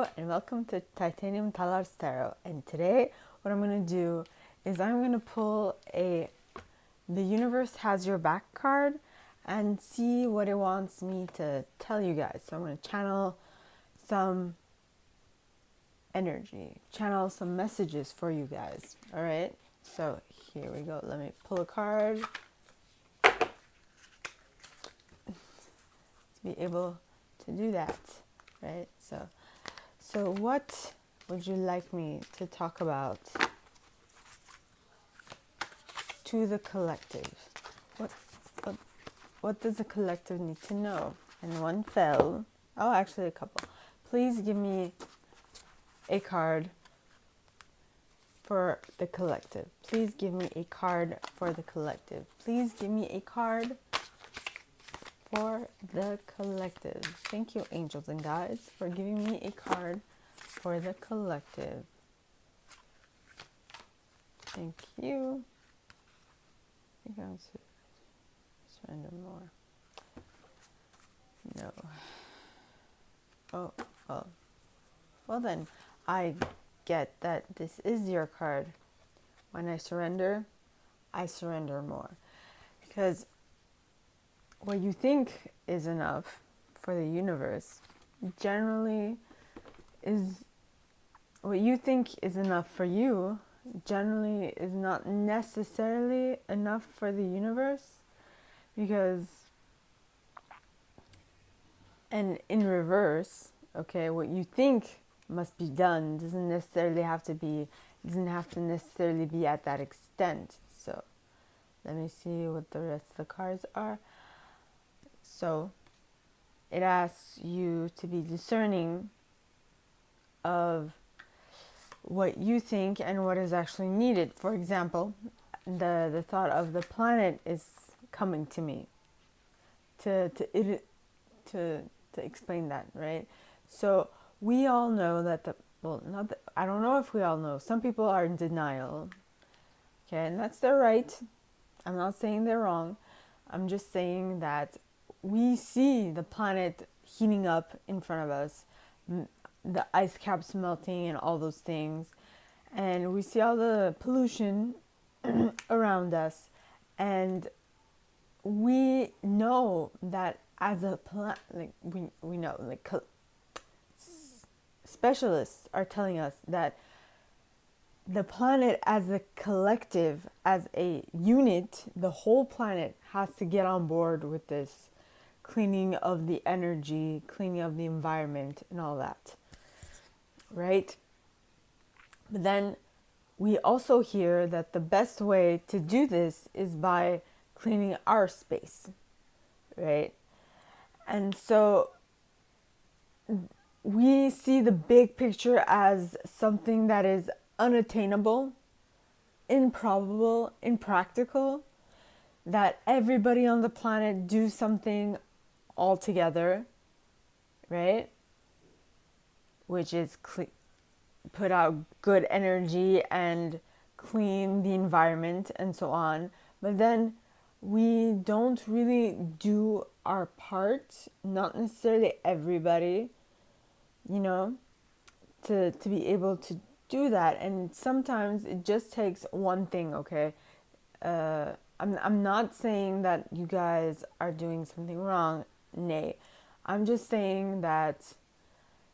Hello and welcome to titaniumtalarstarot. And today what I'm going to do is I'm going to pull the universe has your back card and see what it wants me to tell you guys. So I'm going to channel some energy, channel some messages for you guys. All right, so here we go. Let me pull a card to be able to do that. Right, so what would you like me to talk about to the collective? What what what does the collective need to know? And one fell. Oh, actually a couple. Please give me a card for the collective. Please give me a card for the collective. Please give me a card for the collective. Thank you, angels and guides, for giving me a card for the collective. Thank you. I think I'll surrender more. No. Oh, well. Well then, I get that this is your card. When I surrender more. Because what you think is enough for the universe generally is what you think is enough for you generally is not necessarily enough for the universe, because, and in reverse, okay, what you think must be done doesn't have to necessarily be at that extent. So let me see what the rest of the cards are. So it asks you to be discerning of what you think and what is actually needed. For example, the thought of the planet is coming to me to explain that, right? So we all know that I don't know if we all know. Some people are in denial. Okay, and that's their right. I'm not saying they're wrong. I'm just saying that we see the planet heating up in front of us, the ice caps melting and all those things, and we see all the pollution around us, and we know that as a planet, like we know, like specialists are telling us that the planet as a collective, as a unit, the whole planet has to get on board with this cleaning of the energy, cleaning of the environment and all that, right? But then we also hear that the best way to do this is by cleaning our space, right? And so we see the big picture as something that is unattainable, improbable, impractical, that everybody on the planet do something all together, right? Which is put out good energy and clean the environment and so on. But then we don't really do our part, not necessarily everybody, to be able to do that. And sometimes it just takes one thing, okay? I'm not saying that you guys are doing something wrong, nay. I'm just saying that,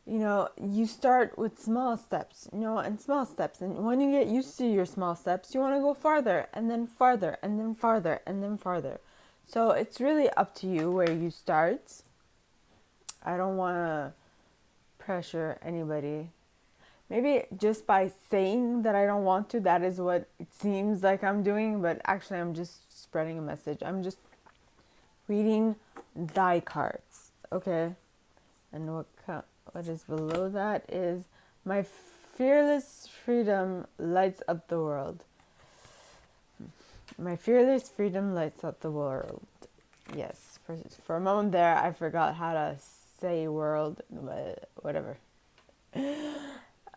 you start with small steps, and small steps. And when you get used to your small steps, you want to go farther and then farther and then farther and then farther. So it's really up to you where you start. I don't want to pressure anybody. Maybe just by saying that I don't want to, that is what it seems like I'm doing, but actually I'm just spreading a message. I'm just reading thy cards, okay? And what is below that is my fearless freedom lights up the world. My fearless freedom lights up the world. Yes, for a moment there I forgot how to say world, but whatever.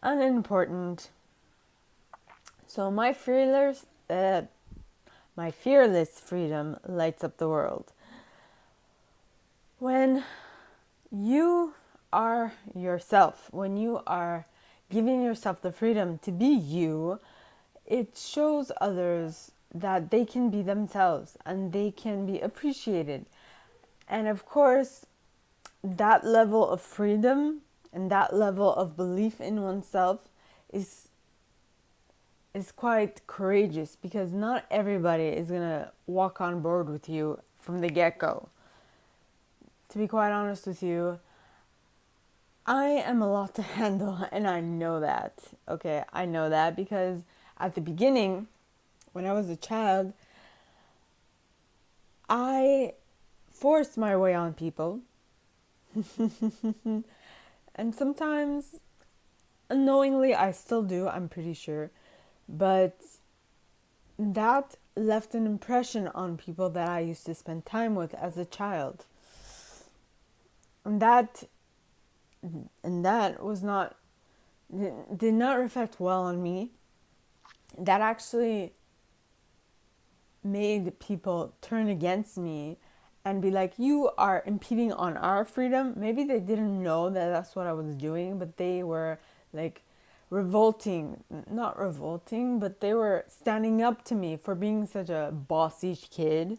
Unimportant. So my fearless freedom lights up the world. When you are yourself, when you are giving yourself the freedom to be you, it shows others that they can be themselves and they can be appreciated. And of course, that level of freedom and that level of belief in oneself is quite courageous, because not everybody is going to walk on board with you from the get-go. To be quite honest with you, I am a lot to handle, and I know that. Okay, I know that because at the beginning, when I was a child, I forced my way on people. And sometimes, unknowingly, I still do, I'm pretty sure. But that left an impression on people that I used to spend time with as a child. And that was not, did not reflect well on me. That actually made people turn against me and be like, you are impeding on our freedom. Maybe they didn't know that that's what I was doing, but they were like not revolting, but they were standing up to me for being such a bossy kid.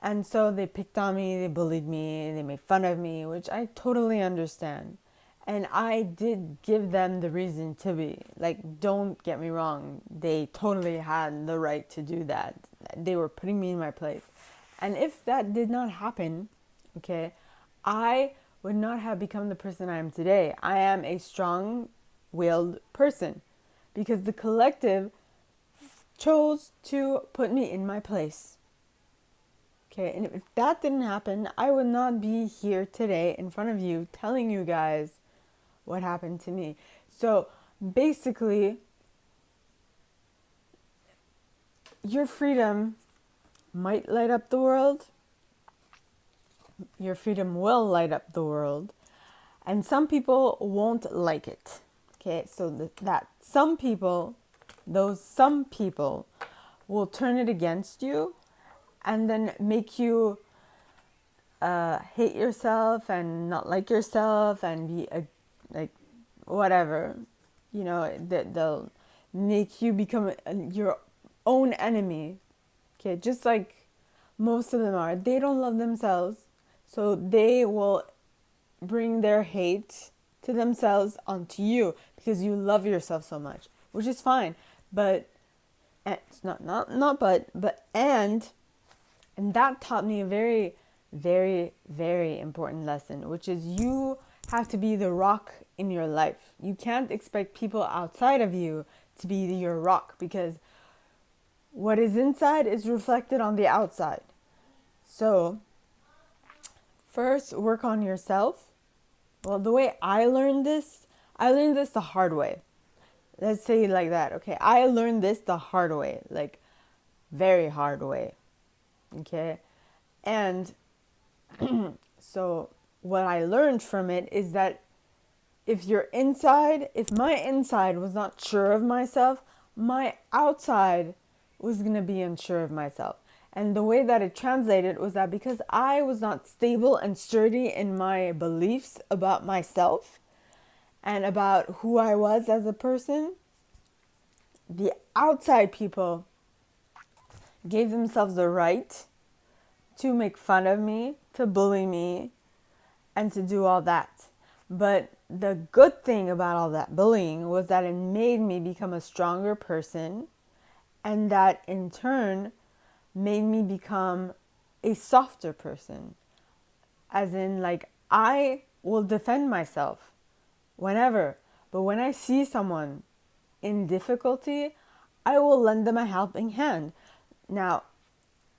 And so they picked on me, they bullied me, they made fun of me, which I totally understand. And I did give them the reason to be. Like, don't get me wrong, they totally had the right to do that. They were putting me in my place. And if that did not happen, okay, I would not have become the person I am today. I am a strong-willed person because the collective chose to put me in my place. Okay, and if that didn't happen, I would not be here today in front of you telling you guys what happened to me. So basically, your freedom might light up the world. Your freedom will light up the world. And some people won't like it. Okay, so that some people, those some people will turn it against you and then make you hate yourself and not like yourself and be like whatever, you know, they'll make you become your own enemy. Okay, just like most of them are. They don't love themselves, so they will bring their hate to themselves onto you because you love yourself so much, which is fine. But it's and that taught me a very, very, very important lesson, which is you have to be the rock in your life. You can't expect people outside of you to be your rock, because what is inside is reflected on the outside. So, first, work on yourself. Well, the way I learned this the hard way. Let's say it like that, okay? I learned this the hard way, like very hard way, okay? And so what I learned from it is that if my inside was not sure of myself, my outside was going to be unsure of myself. And the way that it translated was that because I was not stable and sturdy in my beliefs about myself and about who I was as a person, the outside people gave themselves the right to make fun of me, to bully me, and to do all that. But the good thing about all that bullying was that it made me become a stronger person, and that in turn made me become a softer person. As in, like, I will defend myself whenever, but when I see someone in difficulty, I will lend them a helping hand. Now,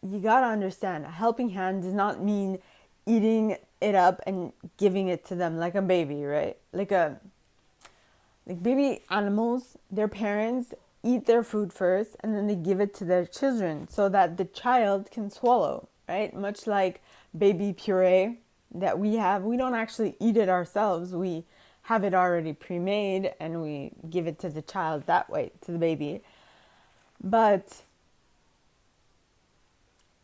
you gotta understand, a helping hand does not mean eating it up and giving it to them like a baby, right? Like baby animals, their parents eat their food first and then they give it to their children so that the child can swallow, right? Much like baby puree that we have, we don't actually eat it ourselves. We have it already pre-made and we give it to the child that way, to the baby. But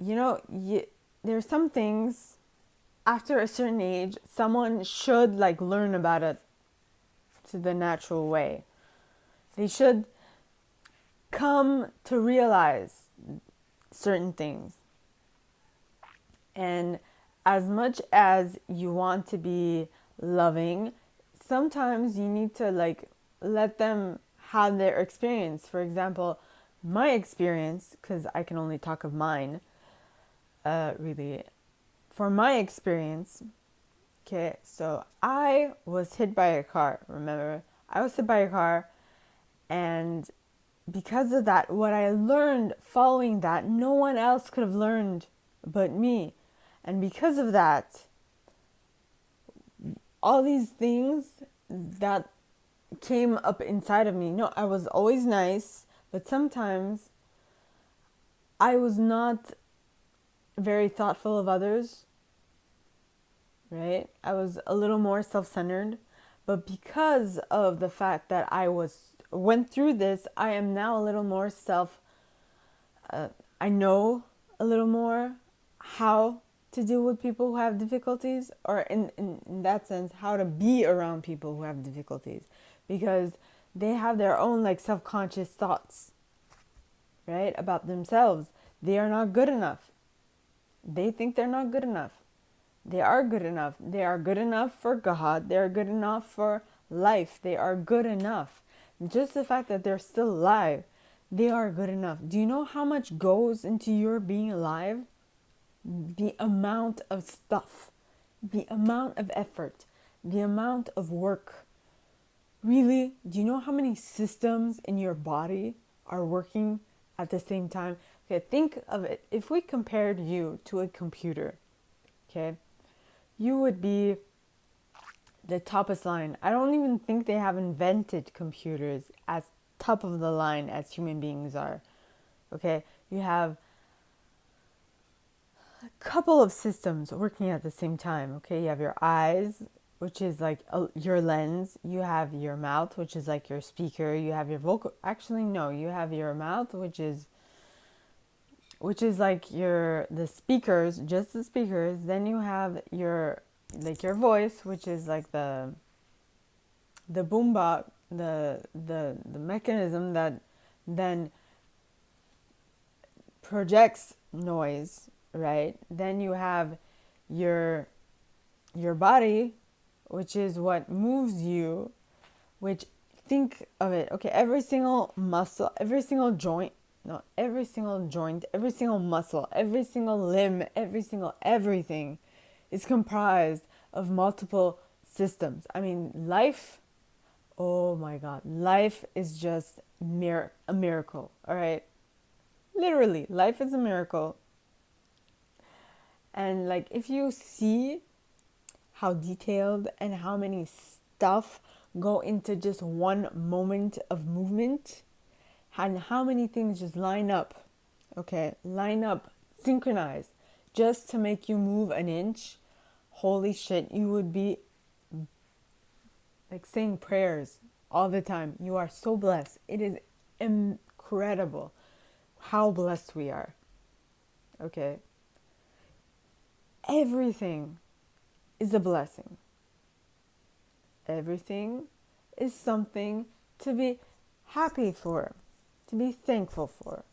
you know, there's some things after a certain age, someone should like learn about it to the natural way. They should come to realize certain things. And as much as you want to be loving, sometimes you need to like let them have their experience. For example, my experience, because I can only talk of mine, really. For my experience, okay, so I was hit by a car, remember? I was hit by a car, and because of that, what I learned following that, no one else could have learned but me. And because of that, all these things that came up inside of me. No, I was always nice, but sometimes I was not very thoughtful of others, right? I was a little more self-centered, but because of the fact that went through this, I am now a little more I know a little more how to deal with people who have difficulties, or in that sense, how to be around people who have difficulties, because they have their own like self-conscious thoughts, right, about themselves. They are not good enough. They think they're not good enough. They are good enough. They are good enough for God. They are good enough for life. They are good enough. Just the fact that they're still alive, they are good enough. Do you know how much goes into your being alive? The amount of stuff, the amount of effort, the amount of work. Really, do you know how many systems in your body are working at the same time? Okay, think of it. If we compared you to a computer, okay, you would be the toppest line. I don't even think they have invented computers as top of the line as human beings are. Okay, you have a couple of systems working at the same time. Okay, you have your eyes, which is like your lens. You have your mouth, which is like your speaker. You have your vocal. Actually, no, you have your mouth, which is like the speakers, just the speakers. Then you have your voice, which is like the boombox, the mechanism that then projects noise, right? Then you have your body, which is what moves you, which, think of it, okay, every single muscle, every single joint, every single muscle, every single limb, every single everything is comprised of multiple systems. I mean, life, oh my God, life is just a miracle, all right? Literally, life is a miracle. And like, if you see how detailed and how many stuff go into just one moment of movement, and how many things just line up, synchronize, just to make you move an inch, holy shit, you would be like saying prayers all the time. You are so blessed. It is incredible how blessed we are. Okay. Everything is a blessing. Everything is something to be happy for, to be thankful for.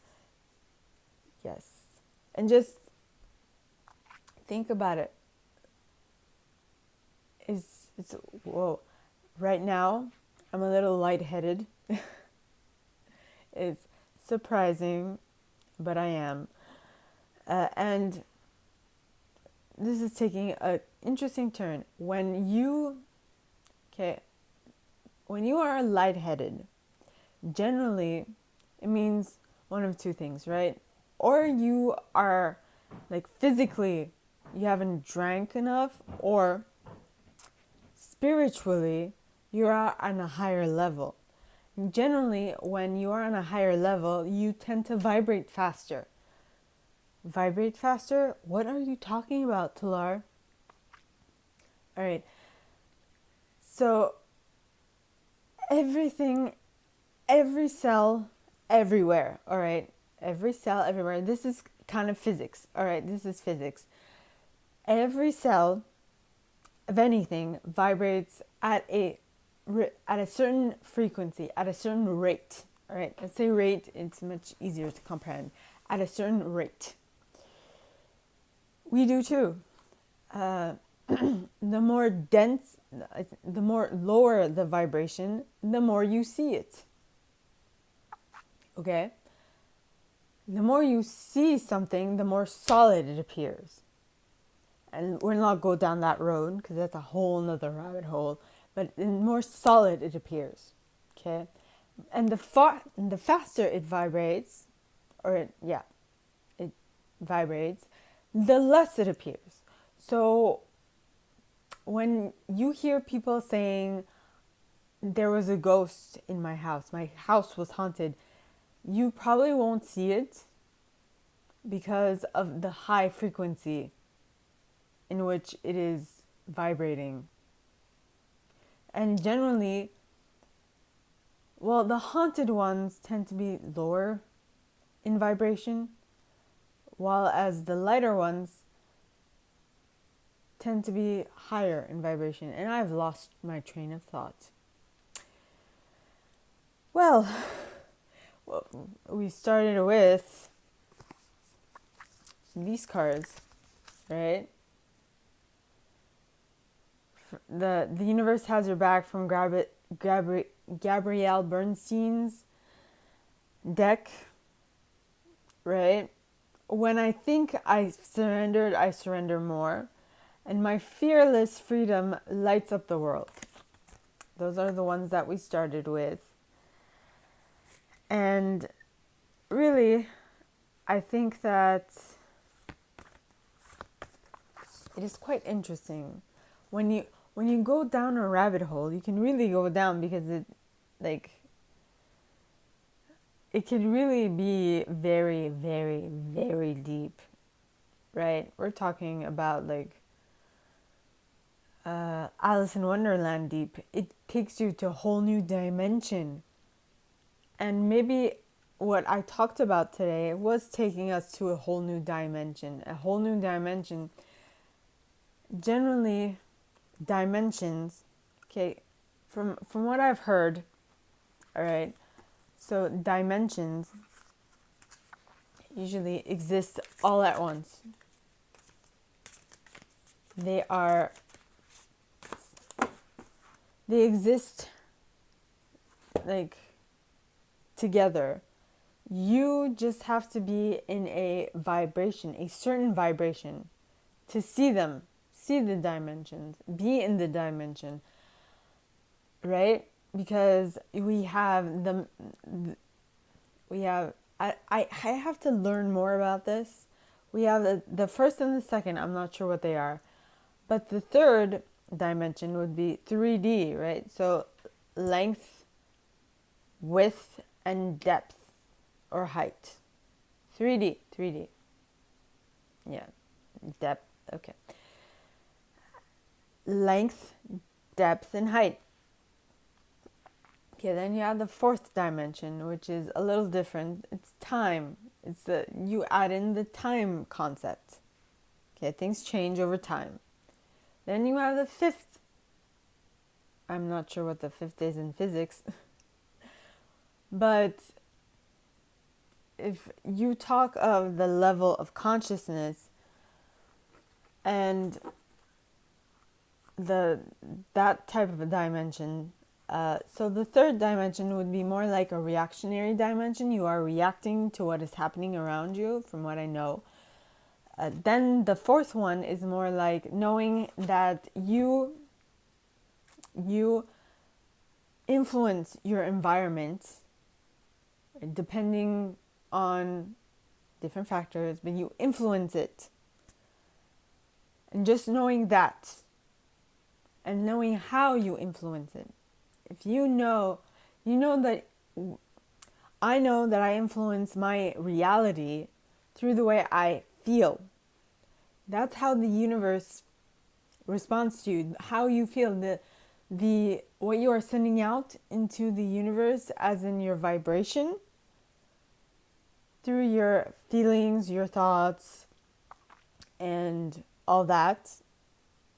Yes. And just think about it. It's whoa. Right now, I'm a little lightheaded. It's surprising, but I am. And this is taking an interesting turn. When you are lightheaded, generally it means one of two things, right? Or you are like physically, you haven't drank enough, or spiritually, you are on a higher level. Generally, when you are on a higher level, you tend to vibrate faster. Vibrate faster? What are you talking about, Talar? All right. So, everything, every cell, everywhere, all right? Every cell, everywhere. This is kind of physics, all right? This is physics. Every cell of anything vibrates at a certain frequency, at a certain rate. All right, let's say rate, it's much easier to comprehend. At a certain rate. We do too. The more dense, the more lower the vibration, the more you see it. Okay? The more you see something, the more solid it appears. And we'll not go down that road because that's a whole nother rabbit hole. But the more solid it appears. Okay? And the faster it vibrates, it vibrates, the less it appears. So when you hear people saying, there was a ghost in my house was haunted, you probably won't see it because of the high frequency in which it is vibrating. And generally, well, the haunted ones tend to be lower in vibration, while as the lighter ones tend to be higher in vibration. And I've lost my train of thought. Well, we started with these cards, right? The universe has your back from Gabrielle Bernstein's deck, right? When I think I surrender more, and my fearless freedom lights up the world. Those are the ones that we started with. And really, I think that it is quite interesting. When you go down a rabbit hole, you can really go down because it can really be very, very, very deep, right? We're talking about Alice in Wonderland deep. It takes you to a whole new dimension. And maybe what I talked about today was taking us to a whole new dimension. A whole new dimension. Generally, dimensions, okay, from what I've heard, all right, so dimensions usually exist all at once. They exist together. You just have to be in a certain vibration to see them, see the dimensions, be in the dimension, right? Because I have to learn more about this. We have the first and the second, I'm not sure what they are. But the third dimension would be 3D, right? So length, width, and depth or height. 3D. Yeah, depth, okay. Length, depth, and height. Okay, then you have the fourth dimension, which is a little different. It's time. You add in the time concept. Okay, things change over time. Then you have the fifth. I'm not sure what the fifth is in physics. But if you talk of the level of consciousness and that type of a dimension, so the third dimension would be more like a reactionary dimension. You are reacting to what is happening around you, from what I know. Then the fourth one is more like knowing that you influence your environment depending on different factors, but you influence it. And just knowing that and knowing how you influence it. If you know that I know that I influence my reality through the way I feel. That's how the universe responds to you, how you feel, the what you are sending out into the universe as in your vibration through your feelings, your thoughts, and all that,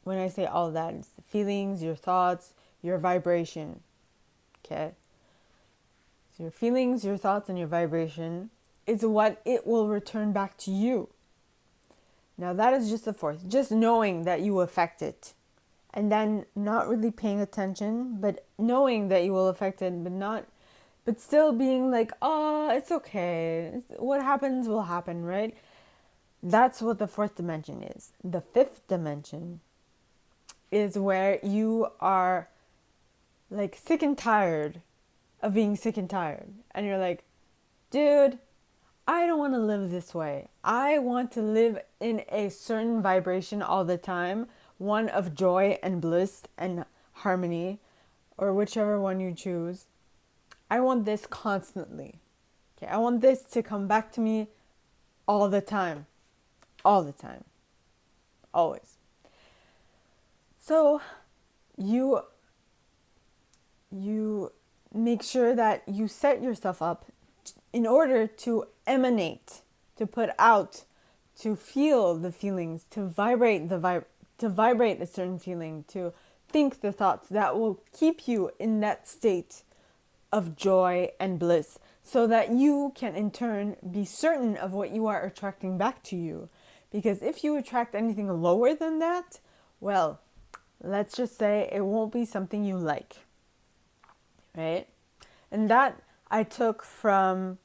when I say all that, it's the feelings, your thoughts, your vibration. Okay? So your feelings, your thoughts, and your vibration is what it will return back to you. Now that is just the force. Just knowing that you affect it. And then not really paying attention, but knowing that you will affect it, but still being like, oh, it's okay. What happens will happen, right? That's what the fourth dimension is. The fifth dimension is where you are like sick and tired of being sick and tired. And you're like, dude, I don't want to live this way. I want to live in a certain vibration all the time, one of joy and bliss and harmony, or whichever one you choose. I want this constantly. Okay, I want this to come back to me all the time. All the time. Always. So you make sure that you set yourself up in order to emanate, to put out, to feel the feelings, to vibrate to vibrate a certain feeling, to think the thoughts that will keep you in that state of joy and bliss, so that you can in turn be certain of what you are attracting back to you. Because if you attract anything lower than that, well, let's just say it won't be something you like, right? And that I took from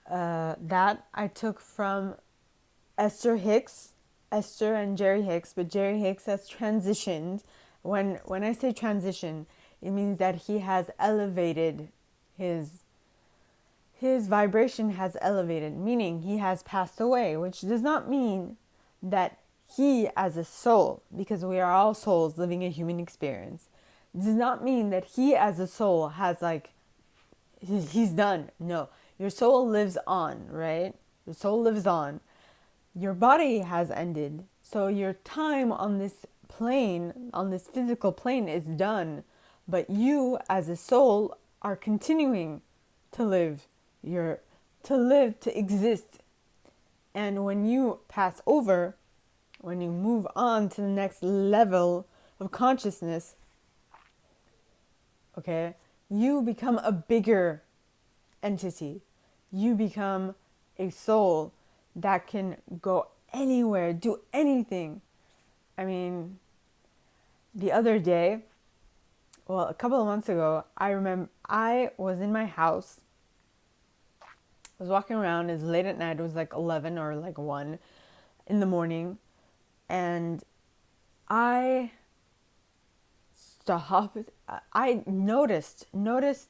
Esther and Jerry Hicks, but Jerry Hicks has transitioned. When I say transition, it means that he has elevated his vibration has elevated, meaning he has passed away, which does not mean that he as a soul, because we are all souls living a human experience, does not mean that he as a soul has like, he's done. No, your soul lives on, right? Your soul lives on. Your body has ended. So your time on this plane, on this physical plane is done. But you as a soul are continuing to live, to exist. And when you pass over, when you move on to the next level of consciousness, okay, you become a bigger entity. You become a soul that can go anywhere, do anything. I mean, the other day, well, a couple of months ago, I remember I was in my house. I was walking around. It was late at night. It was like 11 or like 1 in the morning. And I stopped. I noticed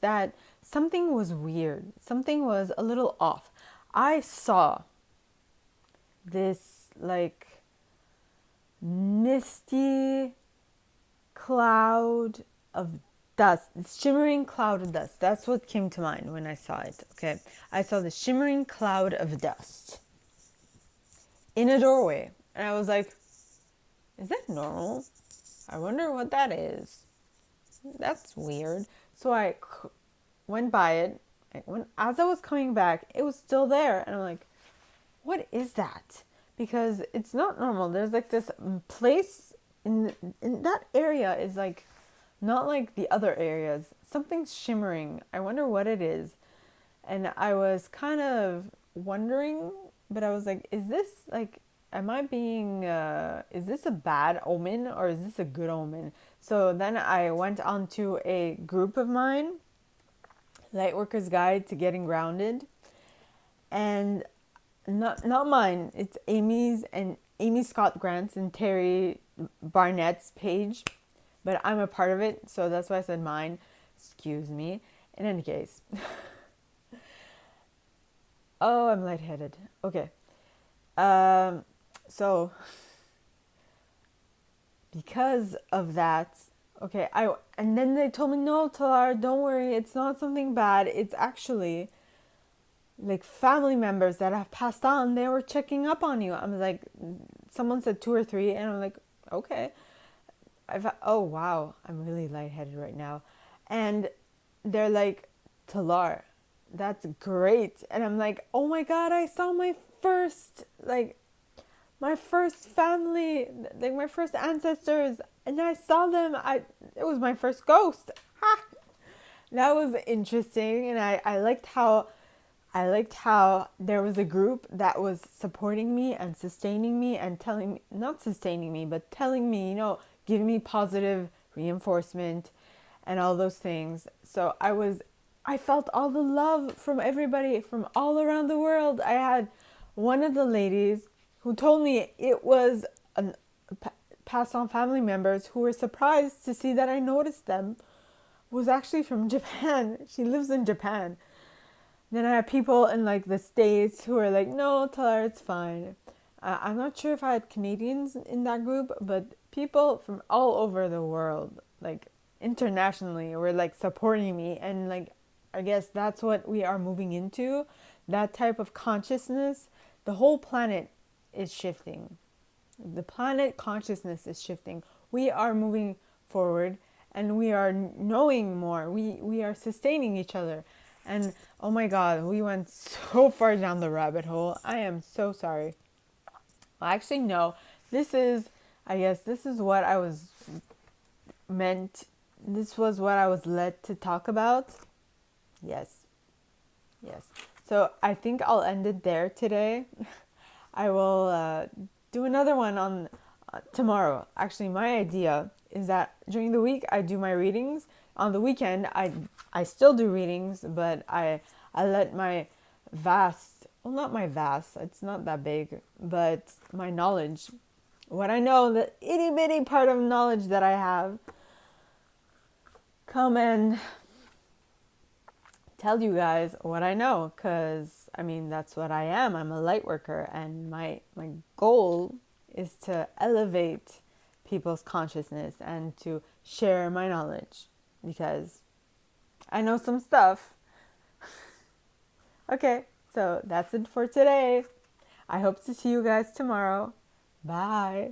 that something was weird. Something was a little off. I saw this like misty cloud of dust, this shimmering cloud of dust. That's what came to mind when I saw it. Okay, I saw the shimmering cloud of dust in a doorway, and I was like, is that normal? I wonder what that is. That's weird. So I went by it. As I was coming back, it was still there, and I'm like, what is that? Because it's not normal. There's like this place in that area is like not like the other areas. Something's shimmering. I wonder what it is. And I was kind of wondering, but I was like, is this like, am I being, is this a bad omen or is this a good omen? So then I went on to a group of mine, Lightworkers Guide to Getting Grounded. And not mine, it's Amy's and Amy Scott Grant's and Terry Barnett's page, but I'm a part of it, so that's why I said mine. Excuse me. In any case. Oh, I'm lightheaded. Okay. So because of that, okay, and then they told me, no, Talar, don't worry, it's not something bad. It's actually like family members that have passed on. They were checking up on you. I'm like, someone said 2 or 3, and I'm like, okay. Oh wow, I'm really lightheaded right now. And they're like, Talar, that's great. And I'm like, oh my god, I saw my my first family, like my first ancestors, and I saw them. It was my first ghost. Ha! That was interesting, and I liked how there was a group that was supporting me and sustaining me and telling me, not sustaining me, but telling me, giving me positive reinforcement and all those things. So I felt all the love from everybody from all around the world. I had one of the ladies who told me it was an past on family members who were surprised to see that I noticed them, was actually from Japan. She lives in Japan. Then I have people in like the States who are like, no, tell her it's fine. I'm not sure if I had Canadians in that group, but people from all over the world, like internationally, were like supporting me. And like, I guess that's what we are moving into, that type of consciousness. The whole planet is shifting. The planet consciousness is shifting. We are moving forward and we are knowing more. We are sustaining each other. And oh my God, we went so far down the rabbit hole. I am so sorry. Well, actually, no. I guess this is what I was meant. This was what I was led to talk about. Yes. Yes. So I think I'll end it there today. I will do another one on tomorrow. Actually, my idea is that during the week I do my readings. On the weekend I still do readings, but I let my not my vast, it's not that big, but my knowledge, what I know, the itty bitty part of knowledge that I have, come and tell you guys what I know, because I mean that's what I am. I'm a light worker, and my goal is to elevate people's consciousness and to share my knowledge, because I know some stuff. Okay, so that's it for today. I hope to see you guys tomorrow. Bye.